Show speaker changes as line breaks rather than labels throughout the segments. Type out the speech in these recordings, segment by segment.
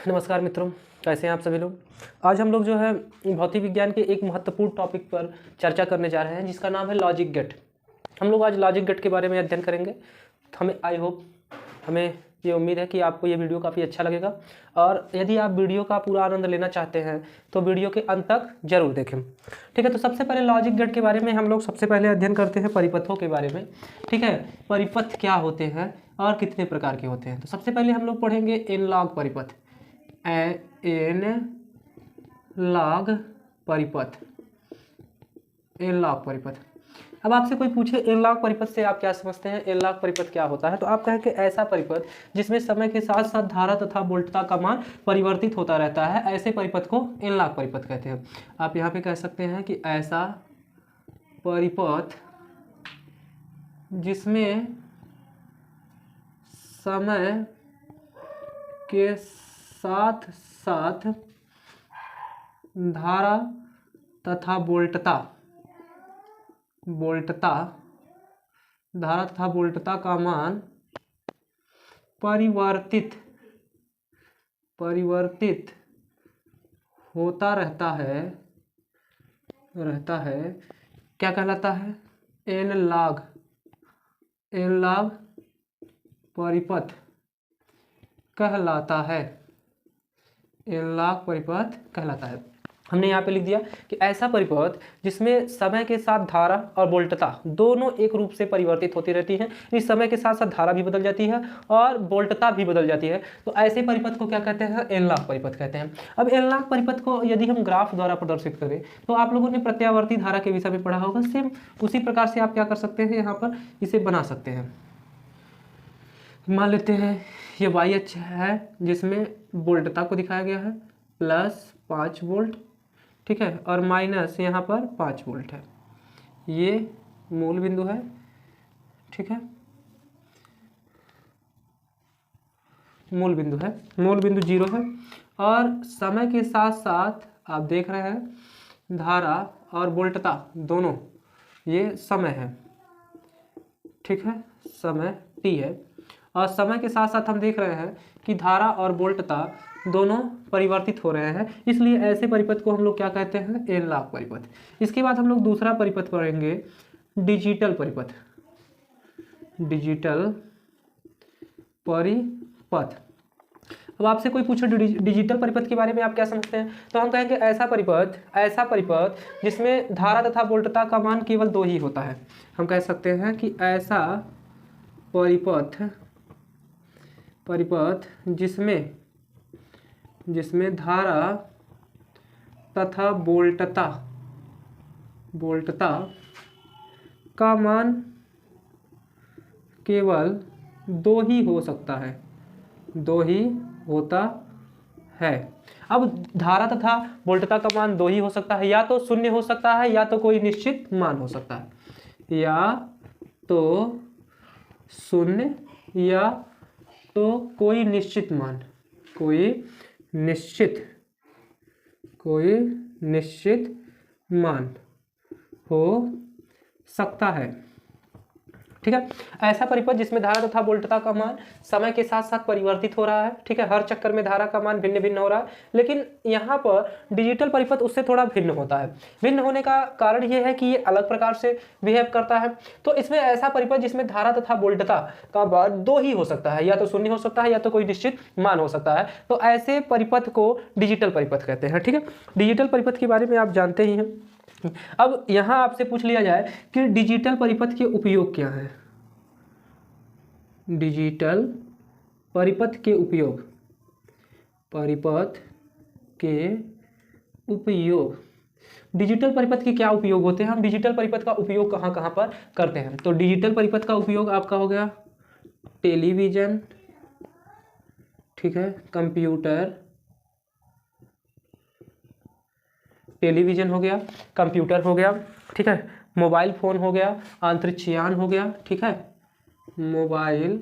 नमस्कार मित्रों, कैसे हैं आप सभी लोग। आज हम लोग जो है भौतिक विज्ञान के एक महत्वपूर्ण टॉपिक पर चर्चा करने जा रहे हैं जिसका नाम है लॉजिक गेट। हम लोग आज लॉजिक गेट के बारे में अध्ययन करेंगे। तो हमें ये उम्मीद है कि आपको ये वीडियो काफ़ी अच्छा लगेगा, और यदि आप वीडियो का पूरा आनंद लेना चाहते हैं तो वीडियो के अंत तक जरूर देखें। ठीक है, तो सबसे पहले लॉजिक गेट के बारे में हम लोग सबसे पहले अध्ययन करते हैं परिपथों के बारे में। ठीक है, परिपथ क्या होते हैं और कितने प्रकार के होते हैं। तो सबसे पहले हम लोग पढ़ेंगे एनालॉग परिपथ। एनालॉग परिपथ, एनालॉग परिपथ। अब आपसे कोई पूछे एनालॉग परिपथ से आप क्या समझते हैं, एनालॉग परिपथ क्या होता है, तो आप कहें कि ऐसा परिपथ जिसमें समय के साथ साथ धारा तथा वोल्टता का मान परिवर्तित होता रहता है, ऐसे परिपथ को एनालॉग परिपथ कहते हैं। आप यहाँ पे कह सकते हैं कि ऐसा परिपथ जिसमें समय के साथ साथ धारा तथा वोल्टता का मान परिवर्तित होता रहता है क्या कहलाता है, एनालॉग परिपथ कहलाता है, एनालॉग परिपथ कहलाता है। हमने यहाँ पे लिख दिया कि ऐसा परिपथ जिसमें समय के साथ धारा और वोल्टता दोनों एक रूप से परिवर्तित होती रहती हैं। इस समय के साथ साथ धारा भी बदल जाती है और वोल्टता भी बदल जाती है, तो ऐसे परिपथ को क्या कहते हैं, एनालॉग परिपथ कहते हैं। अब एनालॉग परिपथ को यदि हम ग्राफ द्वारा प्रदर्शित करें तो आप लोगों ने प्रत्यावर्ती धारा के विषय में पढ़ा होगा। सेम उसी प्रकार से आप क्या कर सकते हैं, यहाँ पर इसे बना सकते हैं। मान लेते हैं ये वाई अक्ष है जिसमें वोल्टता को दिखाया गया है, +5 वोल्ट, ठीक है, और माइनस यहाँ पर 5 वोल्ट है। ये मूल बिंदु है, ठीक है, मूल बिंदु 0 है, और समय के साथ साथ आप देख रहे हैं धारा और वोल्टता दोनों, ये समय है, ठीक है, समय t है, और समय के साथ साथ हम देख रहे हैं कि धारा और वोल्टता दोनों परिवर्तित हो रहे हैं, इसलिए ऐसे परिपथ को हम लोग क्या कहते हैं, एनालॉग परिपथ। इसके बाद हम लोग दूसरा परिपथ पढ़ेंगे, डिजिटल परिपथ। अब आपसे कोई पूछे डिजिटल परिपथ के बारे में आप क्या समझते हैं, तो हम कहेंगे ऐसा परिपथ जिसमें धारा तथा वोल्टता का मान केवल 2 ही होता है। हम कह सकते हैं कि ऐसा परिपथ जिसमें धारा तथा वोल्टता का मान केवल 2 ही हो सकता है, 2 ही होता है। अब धारा तथा वोल्टता का मान 2 ही हो सकता है, या तो 0 हो सकता है या तो कोई निश्चित मान हो सकता है, या तो 0 या तो कोई निश्चित मान, कोई निश्चित मान हो सकता है, ठीक है। ऐसा परिपथ जिसमें धारा तथा वोल्टता का मान समय के साथ साथ परिवर्तित हो रहा है, ठीक है, हर चक्कर में धारा का मान भिन्न भिन्न हो रहा है, लेकिन यहाँ पर डिजिटल परिपथ उससे थोड़ा भिन्न होता है। भिन्न होने का कारण ये है कि ये अलग प्रकार से बिहेव करता है। तो इसमें ऐसा परिपथ जिसमें धारा तथा वोल्टता का मान 2 ही हो सकता है, या तो 0 हो सकता है या तो कोई निश्चित मान हो सकता है, तो ऐसे परिपथ को डिजिटल परिपथ कहते हैं, ठीक है। डिजिटल परिपथ के बारे में आप जानते ही हैं। अब यहां आपसे पूछ लिया जाए कि डिजिटल परिपथ के उपयोग क्या है। डिजिटल परिपथ के उपयोग, डिजिटल परिपथ के क्या उपयोग होते हैं, हम डिजिटल परिपथ का उपयोग कहां कहां पर करते हैं। तो डिजिटल परिपथ का उपयोग आपका हो गया टेलीविजन, ठीक है, कंप्यूटर, टेलीविजन हो गया, कंप्यूटर हो गया, ठीक है, मोबाइल फोन हो गया, अंतरिक्ष यान हो गया, ठीक है, मोबाइल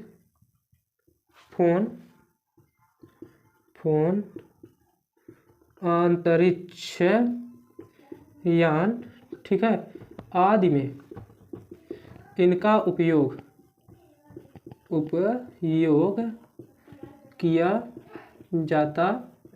फोन अंतरिक्ष यान, ठीक है, आदि में इनका उपयोग किया जाता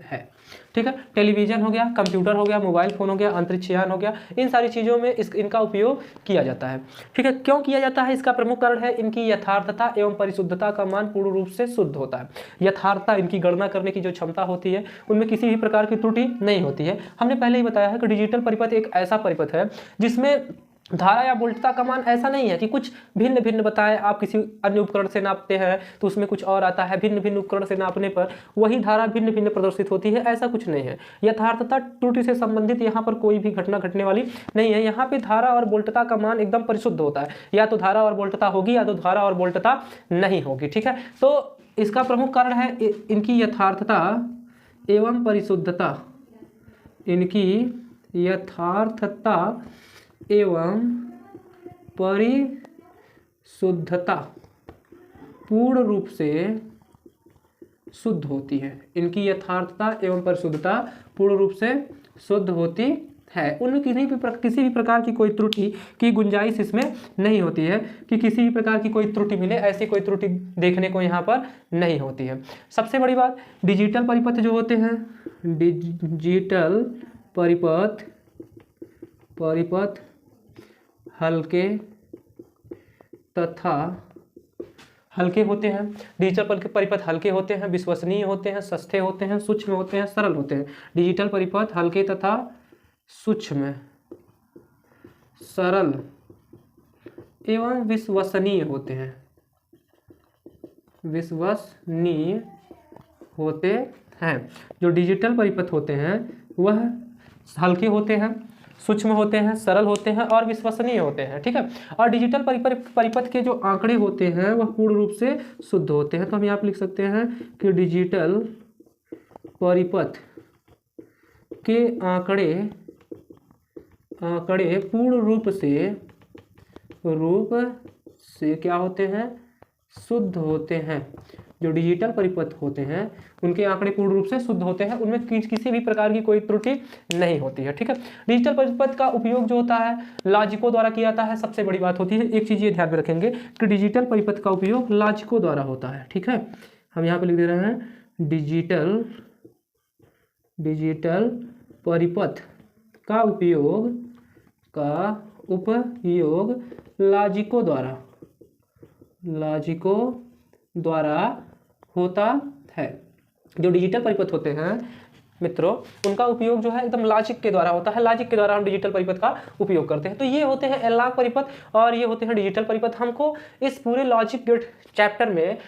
है। ठीक है, टेलीविज़न हो गया, कंप्यूटर हो गया, मोबाइल फ़ोन हो गया, अंतरिक्ष यान हो गया, इन सारी चीज़ों में इनका उपयोग किया जाता है। ठीक है, क्यों किया जाता है? इसका प्रमुख कारण है इनकी यथार्थता एवं परिशुद्धता का मान पूर्ण रूप से शुद्ध होता है। यथार्थता, इनकी गणना करने की जो क्षमता होती है उनमें किसी भी प्रकार की त्रुटि नहीं होती है। हमने पहले ही बताया है कि डिजिटल परिपथ एक ऐसा परिपथ है जिसमें धारा या वोल्टता का मान ऐसा नहीं है कि कुछ भिन्न भिन्न बताए। आप किसी अन्य उपकरण से नापते हैं तो उसमें कुछ और आता है, भिन्न भिन्न उपकरण से नापने पर वही धारा भिन्न भिन्न प्रदर्शित होती है, ऐसा कुछ नहीं है। यथार्थता त्रुटि से संबंधित यहाँ पर कोई भी घटना घटने वाली नहीं है। यहाँ पे धारा और वोल्टता का मान एकदम परिशुद्ध होता है, या तो धारा और वोल्टता होगी या तो धारा और वोल्टता नहीं होगी। ठीक है, तो इसका प्रमुख कारण है इनकी यथार्थता एवं परिशुद्धता, इनकी यथार्थता एवं परिशुद्धता पूर्ण रूप से शुद्ध होती है। इनकी यथार्थता एवं परिशुद्धता पूर्ण रूप से शुद्ध होती है। उनमें किसी भी प्रकार की कोई त्रुटि की गुंजाइश इसमें नहीं होती है कि किसी भी प्रकार की कोई त्रुटि मिले, ऐसी कोई त्रुटि देखने को यहाँ पर नहीं होती है। सबसे बड़ी बात, डिजिटल परिपथ जो होते हैं, डिजिटल परिपथ हल्के होते हैं। डिजिटल परिपथ हल्के होते हैं, विश्वसनीय होते हैं, सस्ते होते हैं, सूक्ष्म होते हैं, सरल होते हैं। डिजिटल परिपथ हल्के तथा सूक्ष्म, सरल एवं विश्वसनीय होते हैं। विश्वसनीय होते हैं। जो डिजिटल परिपथ होते हैं वह हल्के होते हैं, सूक्ष्म होते हैं, सरल होते हैं और विश्वसनीय होते हैं। ठीक है, और डिजिटल परिपथ के जो आंकड़े होते हैं वह पूर्ण रूप से शुद्ध होते हैं। तो हम यहाँ पर लिख सकते हैं कि डिजिटल परिपथ के आंकड़े पूर्ण रूप से क्या होते हैं? शुद्ध होते हैं। जो डिजिटल परिपथ होते हैं उनके आंकड़े पूर्ण रूप से शुद्ध होते हैं, उनमें किसी भी प्रकार की कोई त्रुटि नहीं होती है। ठीक है, डिजिटल परिपथ का उपयोग जो होता है लॉजिकों द्वारा किया जाता है। सबसे बड़ी बात होती है, एक चीज़ ये ध्यान में रखेंगे कि डिजिटल परिपथ का उपयोग लॉजिकों द्वारा होता है। ठीक है, हम यहाँ पे लिख दे रहे हैं डिजिटल परिपथ का उपयोग लॉजिकों द्वारा होता है। जो डिजिटल परिपथ होते हैं मित्रों, उनका उपयोग जो है एकदम लॉजिक के द्वारा होता है। लॉजिक के द्वारा हम डिजिटल परिपथ का उपयोग करते हैं। तो ये होते हैं एनालॉग परिपथ और ये होते हैं डिजिटल परिपथ। हमको इस पूरे लॉजिक गेट चैप्टर में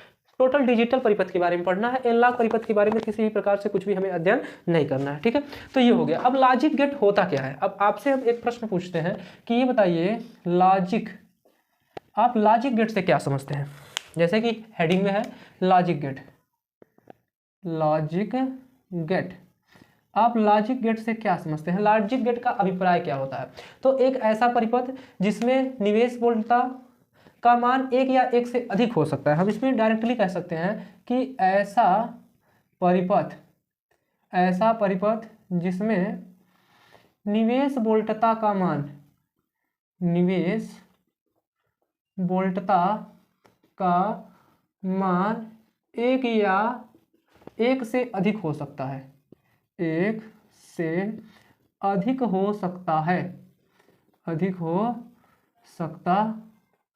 टोटल डिजिटल परिपथ के बारे में पढ़ना है। एनालॉग परिपथ के बारे में किसी भी प्रकार से कुछ भी हमें अध्ययन नहीं करना है। ठीक है, तो ये हो गया। अब लॉजिक गेट होता क्या है? अब आपसे हम एक प्रश्न पूछते हैं कि ये बताइए आप लॉजिक गेट से क्या समझते हैं? जैसे कि हेडिंग में है लॉजिक गेट। आप लॉजिक गेट से क्या समझते हैं? लॉजिक गेट का अभिप्राय क्या होता है? तो एक ऐसा परिपथ जिसमें निवेश वोल्टता का मान एक या एक से अधिक हो सकता है। हम इसमें डायरेक्टली कह सकते हैं कि ऐसा परिपथ जिसमें निवेश वोल्टता का मान एक या एक से अधिक हो सकता है। एक से अधिक हो सकता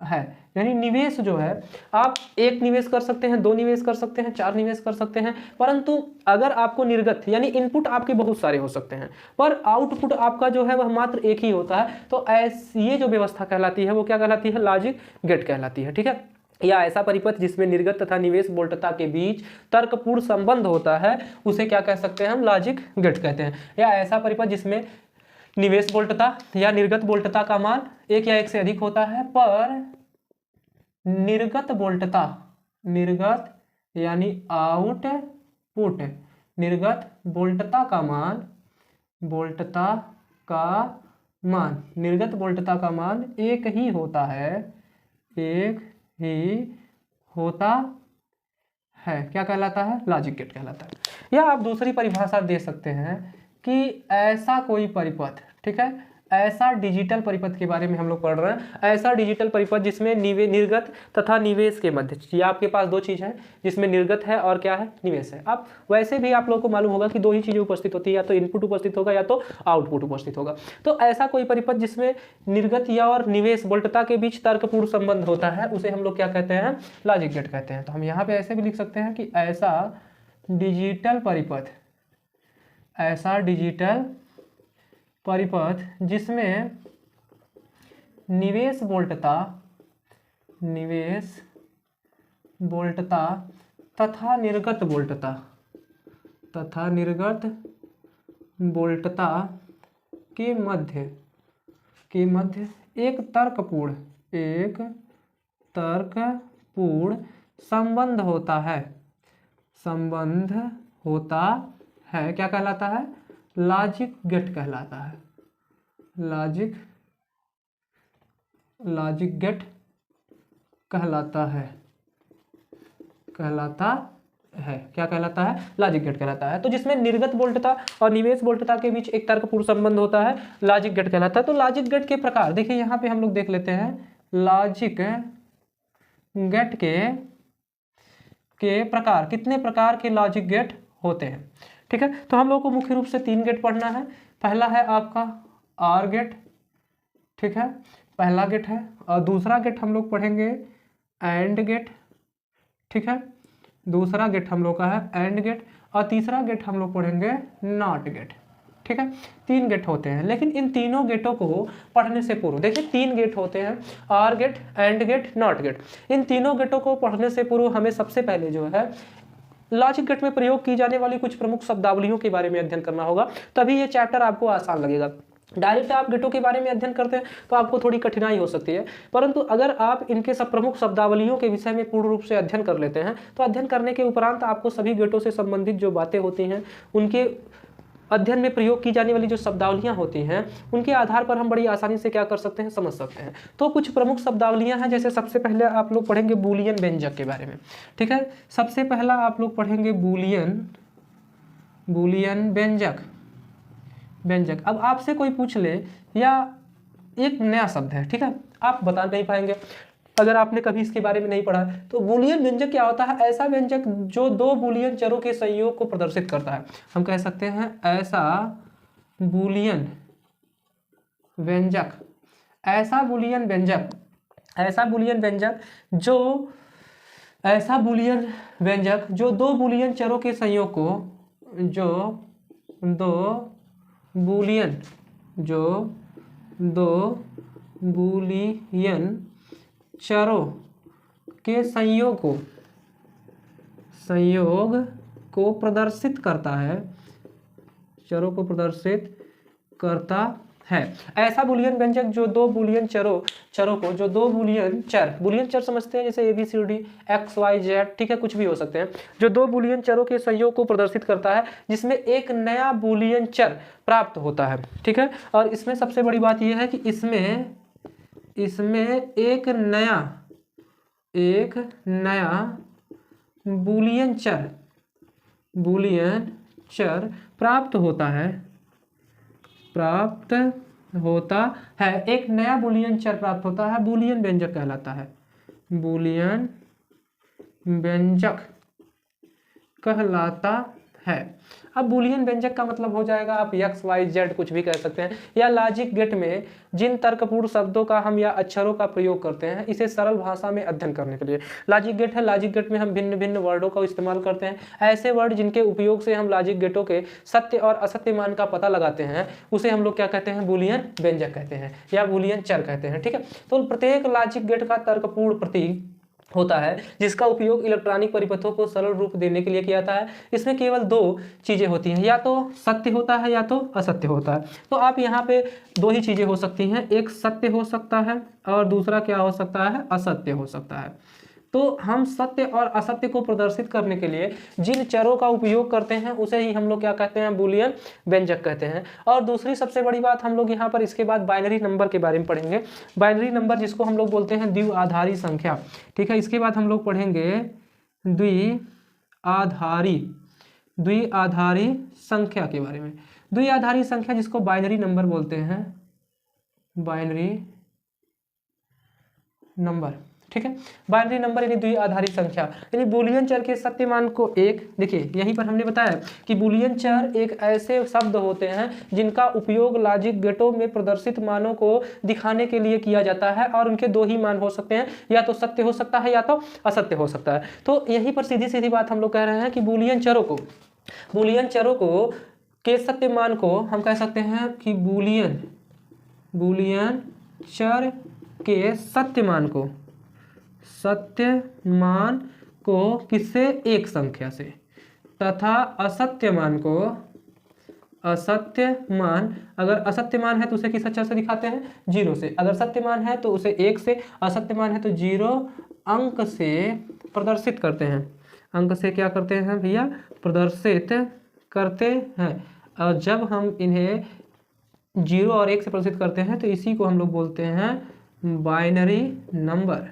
है। यानी निवेश जो है, आप एक निवेश कर सकते हैं, दो निवेश कर सकते हैं, चार निवेश कर सकते हैं, परंतु अगर आपको निर्गत यानी इनपुट आपके बहुत सारे हो सकते हैं पर आउटपुट आपका जो है वह मात्र एक ही होता है। तो ये जो व्यवस्था कहलाती है वो क्या कहलाती है? लॉजिक गेट कहलाती है। ठीक है, या ऐसा परिपथ जिसमें निर्गत तथा निवेश वोल्टता के बीच तर्कपूर्ण संबंध होता है उसे क्या कह सकते हैं? हम लॉजिक गेट कहते हैं। या ऐसा परिपथ जिसमें निवेश वोल्टता या निर्गत वोल्टता का मान एक या एक से अधिक होता है पर निर्गत यानी आउटपुट निर्गत वोल्टता का मान एक ही होता है। क्या कहलाता है? लॉजिक गेट कहलाता है। या आप दूसरी परिभाषा दे सकते हैं कि ऐसा कोई परिपथ, ठीक है, ऐसा डिजिटल परिपथ के बारे में हम लोग पढ़ रहे हैं। ऐसा डिजिटल परिपथ जिसमें निर्गत तथा निवेश के मध्य, ये आपके पास दो चीज़ है जिसमें निर्गत है और क्या है, निवेश है। अब वैसे भी आप लोगों को मालूम होगा कि दो ही चीज़ें उपस्थित होती है, या तो इनपुट उपस्थित होगा या तो आउटपुट उपस्थित होगा। तो ऐसा कोई परिपथ जिसमें निर्गत या और निवेश वोल्टता के बीच तर्कपूर्ण संबंध होता है उसे हम लोग क्या कहते हैं, लॉजिक गेट कहते हैं। तो हम यहाँ पे ऐसे भी लिख सकते हैं कि ऐसा डिजिटल परिपथ, ऐसा डिजिटल परिपथ जिसमें निवेश वोल्टता तथा निर्गत वोल्टता के मध्य एक तर्कपूर्ण संबंध होता है, क्या कहलाता है, लॉजिक गेट कहलाता है। लॉजिक गेट कहलाता है, क्या कहलाता है, लॉजिक गेट कहलाता है। तो जिसमें निर्गत वोल्टता और निवेश वोल्टता के बीच एक तर्कपूर्ण संबंध होता है, लॉजिक गेट कहलाता है। तो लॉजिक गेट के प्रकार देखिए, यहाँ पे हम लोग देख लेते हैं लॉजिक गेट के प्रकार, कितने प्रकार के लॉजिक गेट होते हैं, ठीक है। तो हम लोग को मुख्य रूप से 3 गेट पढ़ना है। पहला है आपका आर गेट, ठीक है, पहला गेट है। और दूसरा गेट हम लोग पढ़ेंगे एंड गेट, ठीक है, दूसरा गेट हम लोग का है एंड गेट। और तीसरा गेट हम लोग पढ़ेंगे नॉट गेट, ठीक है। 3 गेट होते हैं, लेकिन इन तीनों गेटों को पढ़ने से पूर्व देखिए 3 गेट होते हैं, are gate, and gate, not gate. इन तीनों गेटों को पढ़ने से पूर्व हमें सबसे पहले जो है लॉजिक गेट में प्रयोग की जाने वाली कुछ प्रमुख शब्दावलियों के बारे में अध्ययन करना होगा, तभी ये चैप्टर आपको आसान लगेगा। डायरेक्ट आप गेटों के बारे में अध्ययन करते हैं तो आपको थोड़ी कठिनाई हो सकती है, परंतु अगर आप इनके सब प्रमुख शब्दावलियों के विषय में पूर्ण रूप से अध्ययन कर लेते हैं तो अध्ययन करने के उपरांत आपको सभी गेटों से संबंधित जो बातें होती हैं, उनके अध्ययन में प्रयोग की जाने वाली जो शब्दावलियां होती हैं, उनके आधार पर हम बड़ी आसानी से क्या कर सकते हैं, समझ सकते हैं। तो कुछ प्रमुख शब्दावलियां हैं, जैसे सबसे पहले आप लोग पढ़ेंगे बूलियन व्यंजक के बारे में, ठीक है। सबसे पहला आप लोग पढ़ेंगे बूलियन व्यंजक। अब आपसे कोई पूछ ले या एक नया शब्द है, ठीक है, आप बता नहीं पाएंगे अगर आपने कभी इसके बारे में नहीं पढ़ा। तो बूलियन व्यंजक क्या होता है, ऐसा व्यंजक जो 2 बूलियन चरों के संयोग को प्रदर्शित करता है। हम कह सकते हैं ऐसा बूलियन व्यंजक जो 2 बूलियन चरों के संयोग को, जो 2 बूलियन चरों के संयोग को प्रदर्शित करता है। ऐसा बूलियन व्यंजक जो 2 बूलियन चरों को, जो 2 बूलियन चर समझते हैं, जैसे ABCD XYZ, ठीक है, कुछ भी हो सकते हैं, जो 2 बूलियन चरों के संयोग को प्रदर्शित करता है, जिसमें एक नया बूलियन चर प्राप्त होता है, ठीक है। और इसमें सबसे बड़ी बात यह है कि इसमें एक नया बूलियन चर प्राप्त होता है, एक नया बूलियन चर प्राप्त होता है, बूलियन व्यंजक कहलाता है, बूलियन व्यंजक कहलाता है। अब बूलियन व्यंजक का मतलब हो जाएगा, आप XYZ कुछ भी कह सकते हैं, या लॉजिक गेट में जिन तर्कपूर्ण शब्दों का हम या अक्षरों का प्रयोग करते हैं, इसे सरल भाषा में अध्ययन करने के लिए लॉजिक गेट है। लॉजिक गेट में हम भिन्न भिन्न वर्डों का इस्तेमाल करते हैं। ऐसे वर्ड जिनके उपयोग से हम लॉजिक गेटों के सत्य और असत्य मान का पता लगाते हैं, उसे हम लोग क्या कहते हैं, बूलियन व्यंजक कहते हैं या बूलियन चर कहते हैं, ठीक है। तो प्रत्येक लॉजिक गेट का तर्कपूर्ण प्रतीक होता है, जिसका उपयोग इलेक्ट्रॉनिक परिपथों को सरल रूप देने के लिए किया जाता है। इसमें केवल 2 चीज़ें होती हैं, या तो सत्य होता है या तो असत्य होता है। तो आप यहाँ पे 2 ही चीज़ें हो सकती हैं, एक सत्य हो सकता है और दूसरा क्या हो सकता है, असत्य हो सकता है। तो हम सत्य और असत्य को प्रदर्शित करने के लिए जिन चरों का उपयोग करते हैं उसे ही हम लोग क्या कहते हैं, बूलियन व्यंजक कहते हैं। और दूसरी सबसे बड़ी बात हम लोग यहाँ पर इसके बाद बाइनरी नंबर के बारे में पढ़ेंगे। बाइनरी नंबर जिसको हम लोग बोलते हैं द्विआधारी संख्या, ठीक है। इसके बाद हम लोग पढ़ेंगे द्विआधारी संख्या के बारे में। द्विआधारी संख्या जिसको बाइनरी नंबर बोलते हैं, बाइनरी नंबर, ठीक है। बाइनरी नंबर यानी द्विआधारी संख्या, यानी बूलियन चर के सत्य मान को एक, देखिए यहीं पर हमने बताया कि बूलियन चर एक ऐसे शब्द होते हैं जिनका उपयोग लॉजिक गेटों में प्रदर्शित मानों को दिखाने के लिए किया जाता है और उनके दो ही मान हो सकते हैं, या तो सत्य हो सकता है या तो असत्य हो सकता है। तो यहीं पर सीधी सीधी बात हम लोग कह रहे हैं कि बूलियन चरों को के सत्य मान को हम कह सकते हैं कि बूलियन चर के सत्य मान को किससे, एक संख्या से, तथा असत्य मान अगर असत्य मान है तो उसे किस अक्षर से दिखाते हैं, 0 से, अगर सत्य मान है तो उसे 1 से, असत्य मान है तो 0 अंक से प्रदर्शित करते हैं। अंक से क्या करते हैं भैया, प्रदर्शित करते हैं। और जब हम इन्हें 0 और 1 से प्रदर्शित करते हैं तो इसी को हम लोग बोलते हैं बाइनरी नंबर।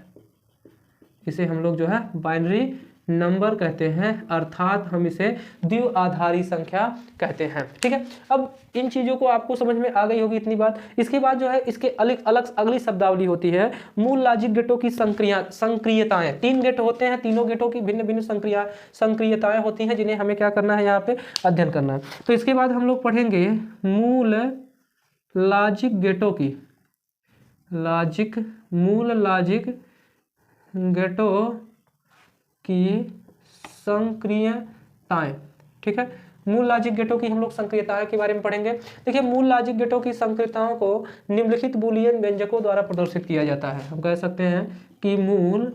इसे हम लोग जो है बाइनरी नंबर कहते हैं, अर्थात हम इसे द्विआधारी संख्या कहते हैं, ठीक है। अब इन चीज़ों को आपको समझ में आ गई होगी इतनी बात। इसके बाद जो है इसके अलग अलग अगली शब्दावली होती है मूल लॉजिक गेटों की संक्रियताएं। 3 गेट होते हैं, तीनों गेटों की भिन्न भिन्न संक्रियताएं होती हैं जिन्हें हमें क्या करना है, यहाँ पे अध्ययन करना है। तो इसके बाद हम लोग पढ़ेंगे मूल लॉजिक गेटों की संक्रियताएं, ठीक है। मूल लॉजिक गेटों की हम लोग संक्रियताएं के बारे में पढ़ेंगे। देखिए मूल लॉजिक गेटों की संक्रियताओं को निम्नलिखित बूलियन व्यंजकों द्वारा प्रदर्शित किया जाता है। हम कह सकते हैं कि मूल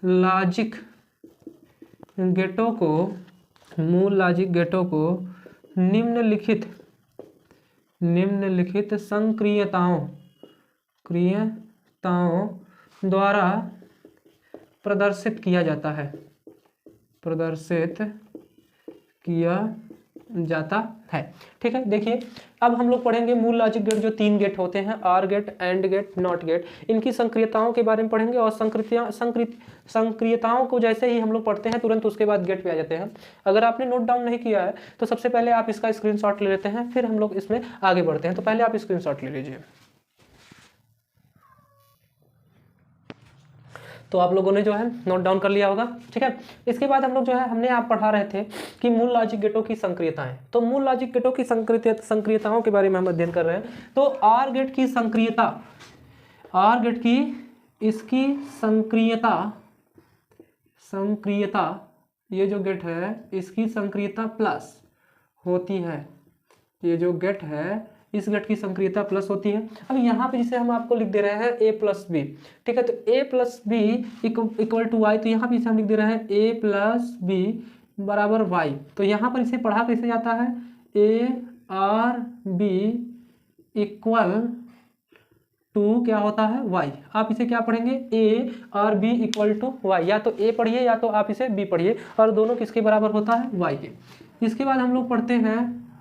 लॉजिक गेटों को निम्नलिखित संक्रियताओं द्वारा प्रदर्शित किया जाता है, ठीक है। देखिए अब हम लोग पढ़ेंगे मूल लॉजिक गेट जो 3 गेट होते हैं, are gate, and gate, not gate, इनकी संक्रियताओं के बारे में पढ़ेंगे। और संक्रियताओं को जैसे ही हम लोग पढ़ते हैं तुरंत उसके बाद गेट पे आ जाते हैं। अगर आपने नोट डाउन नहीं किया है तो सबसे पहले आप इसका स्क्रीनशॉट ले लेते हैं, फिर हम लोग इसमें आगे बढ़ते हैं। तो पहले आप स्क्रीनशॉट ले लीजिए। तो आप लोगों ने जो है नोट डाउन कर लिया होगा, ठीक है। इसके बाद हम लोग जो है हमने आप पढ़ा रहे थे कि मूल लॉजिक गेटों की संक्रियताएं। तो मूल लॉजिक गेटों की संक्रियताओं के बारे में हम अध्ययन कर रहे हैं। तो आर गेट की इसकी संक्रियता ये जो गेट है इसकी संक्रियता प्लस होती है। ये जो गेट है इस गेट की संक्रियता प्लस होती है। अब यहाँ पे जिसे हम आपको लिख दे रहे हैं a प्लस बी, ठीक है। तो a plus B equal to Y, तो यहाँ पे इसे हम लिख दे रहे हैं a प्लस बी बराबर वाई। तो यहाँ पर इसे पढ़ा कैसे जाता है, a or B equal to क्या होता है, y। आप इसे क्या पढ़ेंगे, a और b इक्वल टू वाई, या तो a पढ़िए या तो आप इसे b पढ़िए, और दोनों किसके बराबर होता है, y के। इसके बाद हम लोग पढ़ते हैं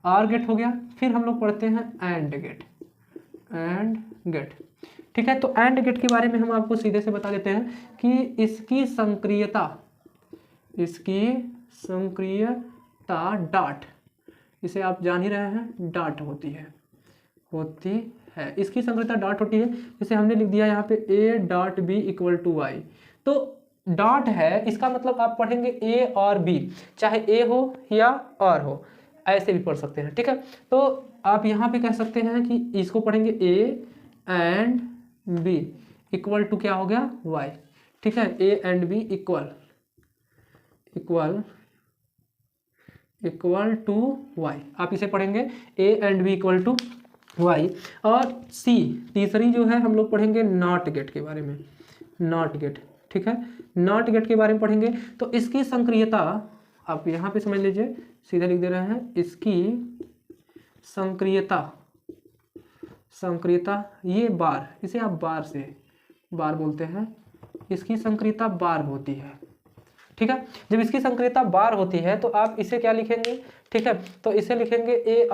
आर गेट हो गया, फिर हम लोग पढ़ते हैं एंड गेट, ठीक है। तो एंड गेट के बारे में हम आपको सीधे से बता देते हैं कि इसकी संक्रियता डॉट, इसे आप जान ही रहे हैं, डॉट होती है। इसकी संक्रियता डॉट होती है, इसे हमने लिख दिया यहाँ पे a dot B equal to Y. तो डॉट है, इसका मतलब आप पढ़ेंगे a और b, चाहे a हो या और हो, ऐसे भी पढ़ सकते हैं, ठीक है। तो आप यहाँ पे कह सकते हैं कि इसको पढ़ेंगे a and b equal to क्या हो गया, y, ठीक है। a and b equal to y, आप इसे पढ़ेंगे a and b equal to y। और c तीसरी जो है हम लोग पढ़ेंगे नॉट गेट के बारे में, नॉट गेट, ठीक है। नॉट गेट के बारे में पढ़ेंगे। तो इसकी संक्रियता आप यहाँ पे समझ लीजिए, सीधे लिख दे रहे हैं, इसकी संक्रियता ये बार, इसे आप बार बोलते हैं, इसकी संक्रियता बार होती है, ठीक है। जब इसकी संक्रियता बार होती है तो आप इसे क्या लिखेंगे, ठीक है। तो इसे लिखेंगे ए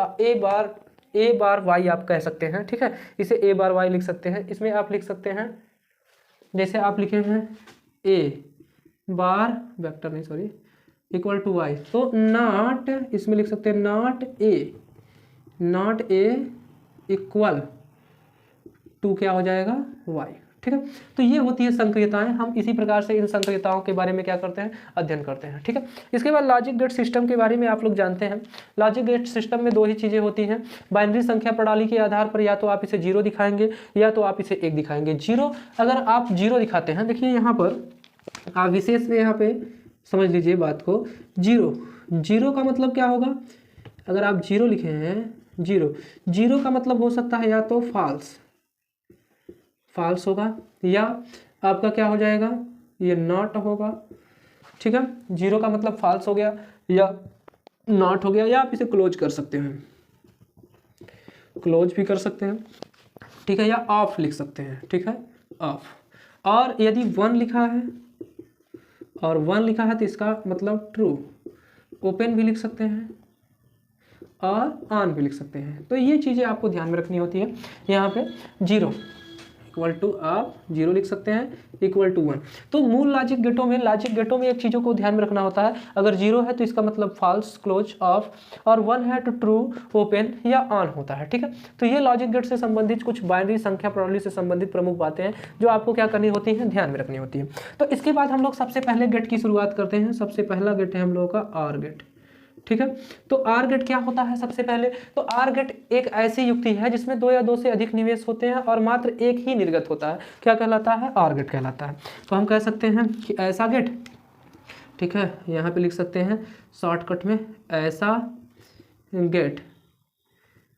बार वाई आप कह सकते हैं, ठीक है। इसे ए बार वाई लिख सकते हैं। इसमें आप लिख सकते हैं, जैसे आप लिखे हैं ए बार वेक्टर नहीं सॉरी इक्वल टू वाई, तो नॉट इसमें लिख सकते हैं नॉट ए इक्वल 2 क्या हो जाएगा y, ठीक है। तो ये होती है संक्रियताएं। हम इसी प्रकार से इन संक्रियताओं के बारे में क्या करते हैं, अध्ययन करते हैं, ठीक है। इसके बाद लॉजिक गेट सिस्टम के बारे में आप लोग जानते हैं। लॉजिक गेट सिस्टम में दो ही चीज़ें होती हैं। बाइनरी संख्या प्रणाली के आधार पर या तो आप इसे 0 दिखाएंगे या तो आप इसे 1 दिखाएंगे। 0 अगर आप 0 दिखाते हैं, देखिए यहाँ पर आप विशेष में यहाँ पे समझ लीजिए बात को। 0 का मतलब क्या होगा, अगर आप 0 लिखे हैं, 0 का मतलब हो सकता है या तो फाल्स होगा या आपका क्या हो जाएगा, ये नॉट होगा, ठीक है। 0 का मतलब फाल्स हो गया या नॉट हो गया, या आप इसे क्लोज कर सकते हैं, क्लोज भी कर सकते हैं, ठीक है, या ऑफ लिख सकते हैं, ठीक है, ऑफ। और यदि 1 लिखा है और 1 लिखा है तो इसका मतलब ट्रू, ओपन भी लिख सकते हैं और ऑन भी लिख सकते हैं। तो ये चीज़ें आपको ध्यान में रखनी होती है। यहाँ पे 0 इक्वल टू आप 0 लिख सकते हैं, इक्वल टू 1। तो मूल लॉजिक गेटों में एक चीज़ों को ध्यान में रखना होता है। अगर 0 है तो इसका मतलब फॉल्स, क्लोज, ऑफ, और 1 है तो ट्रू, ओपन या ऑन होता है, ठीक है। तो ये लॉजिक गेट से संबंधित कुछ बाइनरी संख्या प्रणाली से संबंधित प्रमुख बातें हैं जो आपको क्या करनी होती हैं, ध्यान में रखनी होती है। तो इसके बाद हम लोग सबसे पहले गेट की शुरुआत करते हैं। सबसे पहला गेट है हम लोगों का आर गेट, ठीक है। तो आर गेट क्या होता है सबसे पहले, तो आर गेट एक ऐसी युक्ति है जिसमें 2 या 2 से अधिक निवेश होते हैं और मात्र एक ही निर्गत होता है। क्या कहलाता है, आर गेट कहलाता है। तो हम कह सकते हैं कि ऐसा गेट, ठीक है, यहाँ पे लिख सकते हैं शॉर्टकट में, ऐसा गेट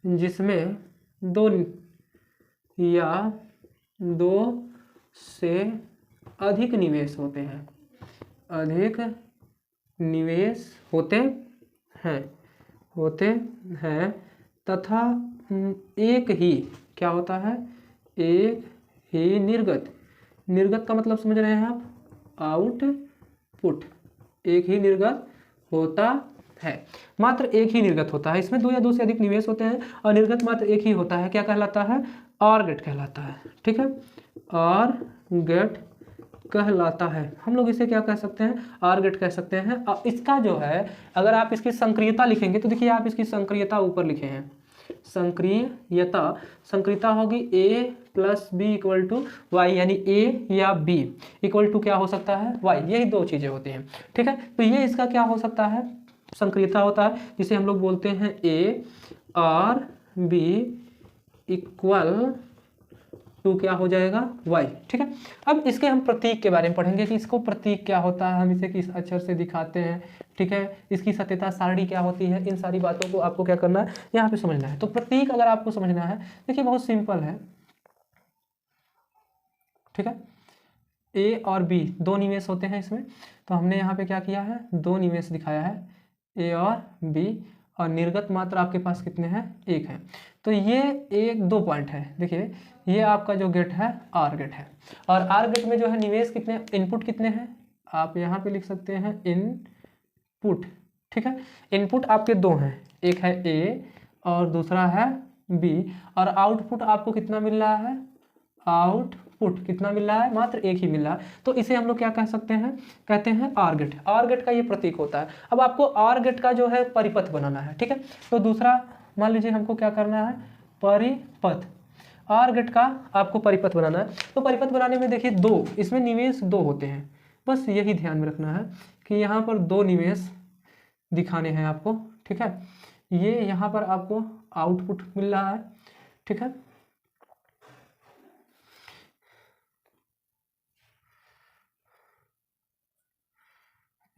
जिसमें 2 या 2 से अधिक निवेश होते हैं, अधिक निवेश होते हैं तथा एक ही क्या होता है, एक ही निर्गत का मतलब समझ रहे हैं आप, आउटपुट, एक ही निर्गत होता है, मात्र एक ही निर्गत होता है। इसमें 2 या 2 से अधिक निवेश होते हैं और निर्गत मात्र एक ही होता है। क्या कहलाता है, ऑर गेट कहलाता है, ठीक है, ऑर गेट कहलाता है। हम लोग इसे क्या कह सकते हैं, आर गेट कह सकते हैं। अब इसका जो है, अगर आप इसकी संक्रियता लिखेंगे तो देखिए आप इसकी संक्रियता ऊपर लिखे हैं, संक्रियता होगी a plus B equal to Y, यानी a या b इक्वल टू क्या हो सकता है, y। यही 2 चीज़ें होती हैं, ठीक है। तो ये इसका क्या हो सकता है, संक्रियता होता है, जिसे हम लोग बोलते हैं a और b इक्वल टू क्या हो जाएगा, y, ठीक है। अब इसके हम प्रतीक के बारे में पढ़ेंगे कि इसको प्रतीक क्या होता है, हम इसे किस अक्षर से दिखाते हैं, ठीक है, इसकी सत्यता सारणी क्या होती है। इन सारी बातों को आपको क्या करना है, यहाँ पे समझना है। तो प्रतीक अगर आपको समझना है, देखिए बहुत सिंपल है, ठीक है। ए और बी 2 निवेश होते हैं इसमें, तो हमने यहाँ पे क्या किया है, 2 निवेश दिखाया है, ए और बी, और निर्गत मात्र आपके पास कितने हैं, 1 है। तो ये 1-2 पॉइंट है। देखिए ये आपका जो गेट है आर गेट है, और आर गेट में जो है निवेश कितने, इनपुट कितने हैं, आप यहाँ पे लिख सकते हैं इनपुट, ठीक है। इनपुट आपके 2 हैं, एक है ए और दूसरा है बी, और आउटपुट आपको कितना मिल रहा है, आउटपुट कितना मिल रहा है, मात्र 1 ही मिल रहा है। तो इसे हम लोग क्या कह सकते हैं, कहते हैं आर गेट। आर गेट का ये प्रतीक होता है। अब आपको आर गेट का जो है परिपथ बनाना है, ठीक है। तो दूसरा मान लीजिए हमको क्या करना है, परिपथ, आर गेट का आपको परिपथ बनाना है। तो परिपथ बनाने में देखिए 2, इसमें निवेश 2 होते हैं, बस यही ध्यान में रखना है कि यहाँ पर 2 निवेश दिखाने हैं आपको, ठीक है। ये यहाँ पर आपको आउटपुट मिल रहा है, ठीक है।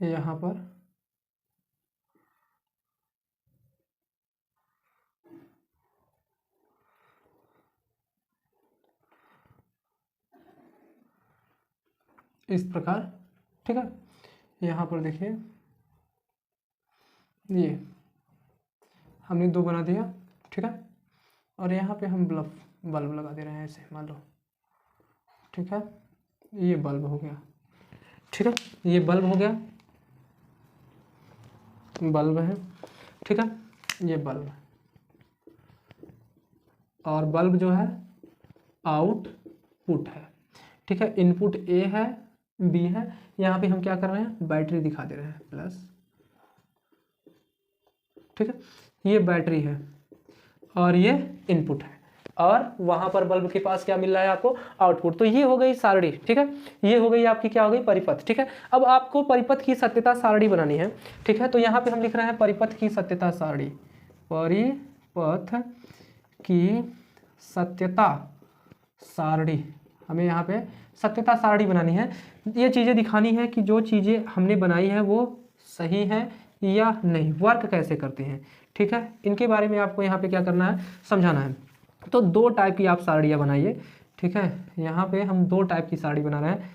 यहाँ पर इस प्रकार, ठीक है। यहाँ पर देखिए ये हमने 2 बना दिया, ठीक है, और यहाँ पे हम बल्ब लगा दे रहे हैं ऐसे, मान लो, ठीक है। ये बल्ब हो गया, ठीक है, ये बल्ब हो गया, बल्ब है, ठीक है, ये बल्ब है, और बल्ब जो है आउटपुट है, ठीक है। इनपुट ए है, बी है, यहाँ पे हम क्या कर रहे हैं, बैटरी दिखा दे रहे हैं प्लस, ठीक है, ये बैटरी है और ये इनपुट है। और वहाँ पर बल्ब के पास क्या मिल रहा है आपको, आउटपुट। तो ये हो गई सारणी, ठीक है, ये हो गई आपकी क्या हो गई, परिपथ, ठीक है। अब आपको परिपथ की सत्यता सारणी बनानी है, ठीक है। तो यहाँ पे हम लिख रहे हैं परिपथ की सत्यता सारणी, परिपथ की सत्यता सारणी, हमें यहाँ पे सत्यता सारणी बनानी है। ये चीज़ें दिखानी है कि जो चीज़ें हमने बनाई है वो सही है या नहीं, वर्क कैसे करते हैं, ठीक है। इनके बारे में आपको यहाँ पे क्या करना है, समझाना है। तो दो टाइप की आप सारणियाँ बनाइए, ठीक है। यहाँ पे हम दो टाइप की सारणी बना रहे हैं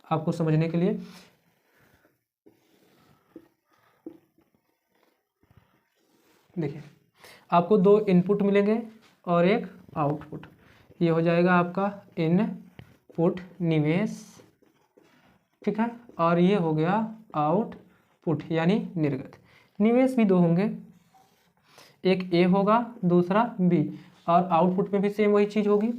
आपको समझने के लिए। देखिए आपको दो इनपुट मिलेंगे और एक आउटपुट, ये हो जाएगा आपका इनपुट निवेश, ठीक है, और ये हो गया आउटपुट यानी निर्गत। निवेश भी दो होंगे, एक ए होगा दूसरा बी, और आउटपुट में भी सेम वही चीज़ होगी।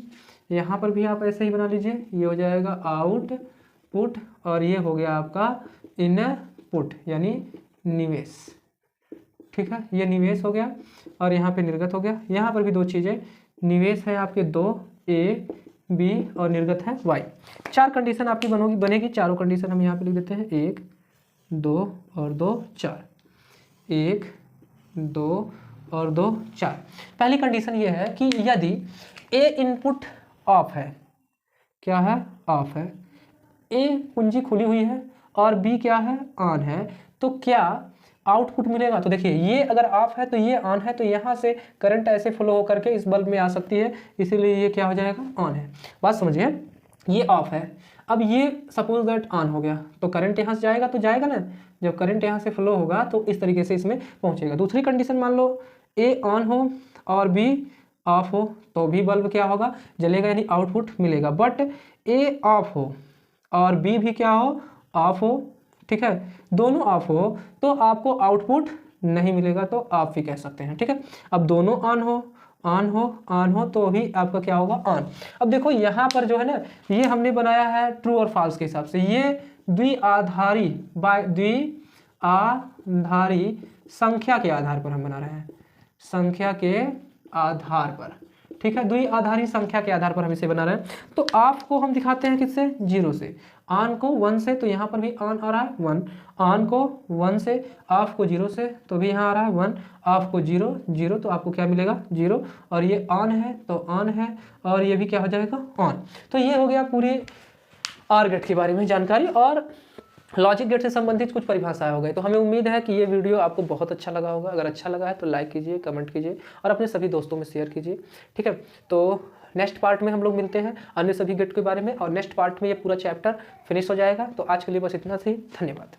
यहाँ पर भी आप ऐसे ही बना लीजिए, ये हो जाएगा आउटपुट और ये हो गया आपका इनपुट यानी निवेश, ठीक है, ये निवेश हो गया और यहाँ पे निर्गत हो गया। यहाँ पर भी दो चीज़ें, निवेश है आपके दो, ए बी, और निर्गत है वाई। चार कंडीशन आपकी बनेगी, चारों कंडीशन हम यहाँ पे लिख देते हैं, 1 2 और 2 4, 1 2 और 2 4। पहली कंडीशन ये है कि यदि ए इनपुट ऑफ है, क्या है, ऑफ है, ए कुंजी खुली हुई है और बी क्या है, ऑन है, तो क्या आउटपुट मिलेगा। तो देखिए ये अगर ऑफ है तो ये ऑन है, तो यहाँ से करंट ऐसे फ्लो होकर के इस बल्ब में आ सकती है, इसीलिए ये क्या हो जाएगा, ऑन है। बात समझिए, ये ऑफ है, अब ये सपोज दैट ऑन हो गया तो करंट यहाँ से जाएगा, तो जाएगा ना, जब करंट यहाँ से फ्लो होगा तो इस तरीके से इसमें पहुँचेगा। दूसरी कंडीशन मान लो ए ऑन हो और बी ऑफ हो, तो भी बल्ब क्या होगा, जलेगा, यानी आउटपुट मिलेगा। बट ए ऑफ हो और बी भी क्या हो, ऑफ हो, ठीक है, दोनों ऑफ हो तो आपको आउटपुट नहीं मिलेगा, तो ऑफ भी कह सकते हैं, ठीक है। अब दोनों ऑन हो, ऑन हो, ऑन हो तो ही आपका क्या होगा, ऑन। अब देखो यहाँ पर जो है ना, ये हमने बनाया है ट्रू और फॉल्स के हिसाब से, ये द्विआधारी संख्या के आधार पर हम बना रहे हैं, संख्या के आधार पर, ठीक है, द्विआधारी संख्या के आधार पर हम इसे बना रहे हैं। तो ऑफ को हम दिखाते हैं किससे, 0 से, ऑन को 1 से, तो यहाँ पर भी ऑन आ रहा है 1, ऑन को 1 से, ऑफ को 0 से, तो भी यहाँ आ रहा है 1, ऑफ को 0 0, तो आपको क्या मिलेगा, 0, और ये ऑन है तो ऑन है, और ये भी क्या हो जाएगा, ऑन। तो ये हो गया पूरी ऑर गेट के बारे में जानकारी और लॉजिक गेट से संबंधित कुछ परिभाषाएं हो गई। तो हमें उम्मीद है कि ये वीडियो आपको बहुत अच्छा लगा होगा। अगर अच्छा लगा है तो लाइक कीजिए, कमेंट कीजिए और अपने सभी दोस्तों में शेयर कीजिए, ठीक है। तो नेक्स्ट पार्ट में हम लोग मिलते हैं अन्य सभी गेट के बारे में, और नेक्स्ट पार्ट में ये पूरा चैप्टर फिनिश हो जाएगा। तो आज के लिए बस इतना ही, धन्यवाद।